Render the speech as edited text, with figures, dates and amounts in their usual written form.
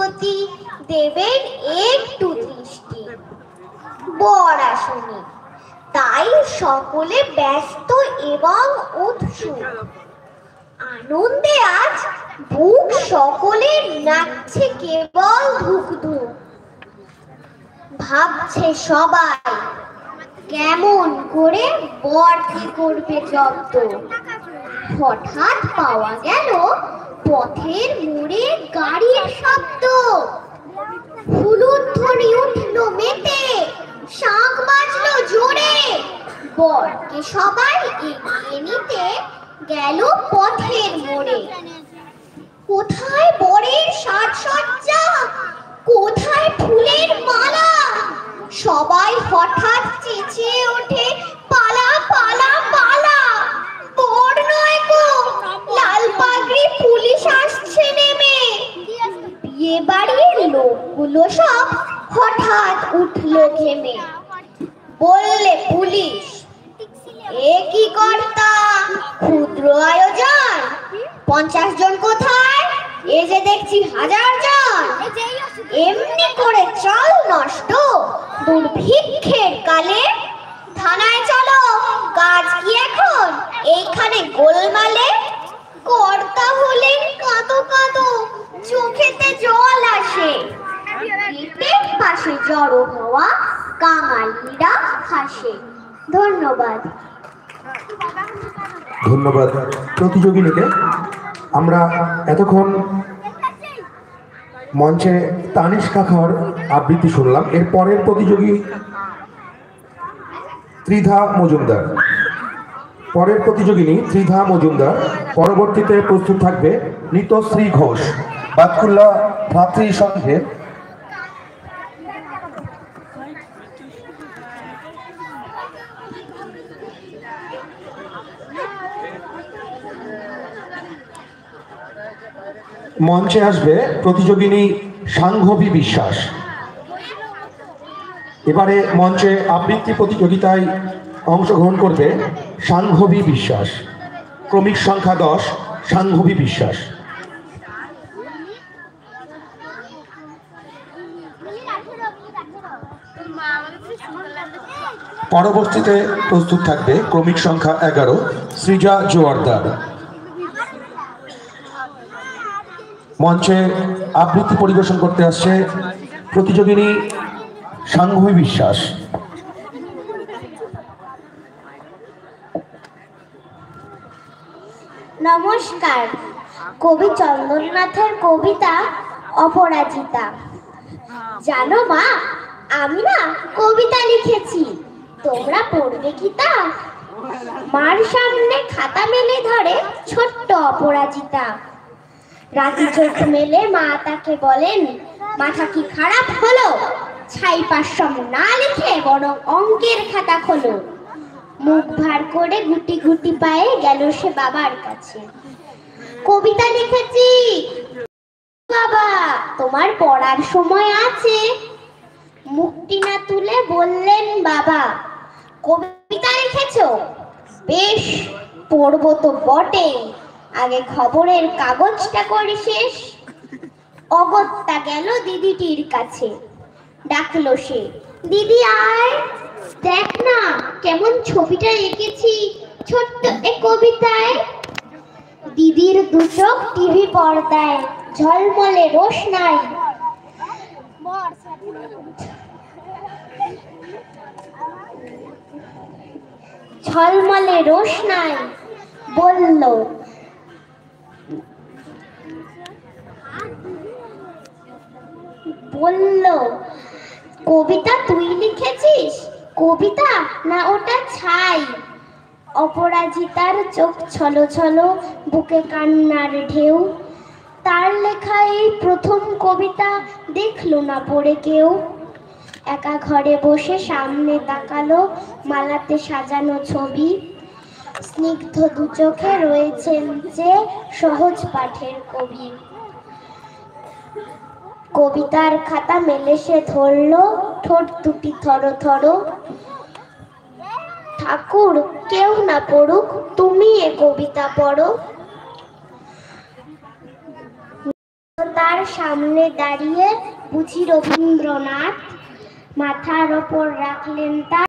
প্রতি দেবেন একটু দৃষ্টি। বর আসেনি, তাই সকলে ব্যস্ত এবং উৎসুক। আনন্দে আজ বুক সকলের নাচছে কেবল ধুক ধুক। ভাবছে সবাই কেমন করে বরকে করবে জব্দ। হঠাৎ পাওয়া গেল পথের মোড়ে গাড়ির শব্দ। হুলুধ্বনি উঠলো মেতে, শাঁখ বাজলো জোরে। বরকে সবাই এগিয়ে নিতে গেল পথের মোড়ে। কোথায় বরের সাজসজ্জা, কোথায় ফুলের মালা? সবাই হঠাৎ চেঁচিয়ে ওঠে, পালা পালা পালা! বর নয় গো, লাল পাগড়ি পুলিশ আসছে নেমে। বিয়ে বাড়ির লোকগুলো সব হঠাৎ উঠলো ঘেমে। বললে পুলিশ, এ কি কর্তা, ক্ষুদ্র আয়োজন, 50 জন কোথায়? এ যে দেখছি 1000 জন। এমনি করে চল নষ্ট দুর্ভিক্ষের কালে। থানায় চলো, কাজ কি এখন এইখানে গোলমালে? কর্তা হলেন কাঁদো কাঁদো, চোখেতে জল আসে। গেটের পাশে জড়ো হওয়া কাঙালিরা হাসে। ধন্যবাদ। ধন্যবাদ প্রতিযোগিনীকে। আমরা এতক্ষণ মঞ্চে তানিশ কাকার আবৃত্তি শুনলাম। এর পরের প্রতিযোগী ত্রিধা মজুমদার। পরের প্রতিযোগিনী ত্রিধা মজুমদার। পরবর্তীতে প্রস্তুত থাকবে নিতশ্রী ঘোষ, বাতকুল্লা ভ্রাতৃ সংঘের। মঞ্চে আসবে প্রতিযোগিনী সাংঘবী বিশ্বাস। এবারে মঞ্চে আবৃত্তি প্রতিযোগিতায় অংশগ্রহণ করবে সাংঘবী বিশ্বাস। ক্রমিক সংখ্যা 10, সাংঘবী বিশ্বাস। পরবর্তীতে প্রস্তুত থাকবে ক্রমিক সংখ্যা 11, সৃজা জোয়ারদার। মঞ্চে আবৃত্তি পরিবেশন করতে আসছে প্রতিযোগিনী সাংঘবী বিশ্বাস। নমস্কার। কবি চন্দননাথের কবিতা অপরাজিতা। জানো মা, আমি না কবিতা লিখেছি, তোমরা পড়বে কি তা? মার সামনে খাতা মেলে ধরে ছোট্ট অপরাজিতা। রাজি চোখ মেলে মা তাকে বলেন, মাথা কি খারাপ হলো? ছাই পাশ্রম না লিখে বরং অঙ্কের খাতা খোলো। মুখ ভার করে গুটি গুটি পায়ে গেল সে বাবার কাছে। কবিতা লিখেছি বাবা, তোমার পড়ার সময় আছে? মুখটি না তুলে বললেন বাবা। কবিতা লিখেছো? বেশ, পড়বো তো বটে, আগে খবরের কাগজটা করি শেষ। অগত্যা গেল দিদিটির কাছে, ডাকলো সে, দিদি আয়, দেখ না কেমন ছবিটা এঁকেছি ছোট্ট এ কবিতায়। দিদির দু চোখ টিভি পর্দায়, ঝলমলে রোশনাই। ঝলমলে রোশনাই বলল, কবিতা তুই লিখেছিস? কবিতা না ওটা ছাই। অপরাজিতার চোখ ছলো ছলো, বুকে কান্নার ঢেউ। তার লেখা এই প্রথম কবিতা দেখলো না পড়ে কেউ। একা ঘরে বসে সামনে তাকালো মালাতে সাজানো ছবি। স্নিগ্ধ দু চোখে রয়েছেন যে সহজ পাঠের কবি। কবিতার খাতা মেলে সে ধরলো, ঠোঁট দুটি থরো থরো। ঠাকুর, কেউ না পড়ুক, তুমি এ কবিতা পড়ো। তার সামনে দাঁড়িয়ে বুঝি রবীন্দ্রনাথ, মাথার ওপর রাখলেন তার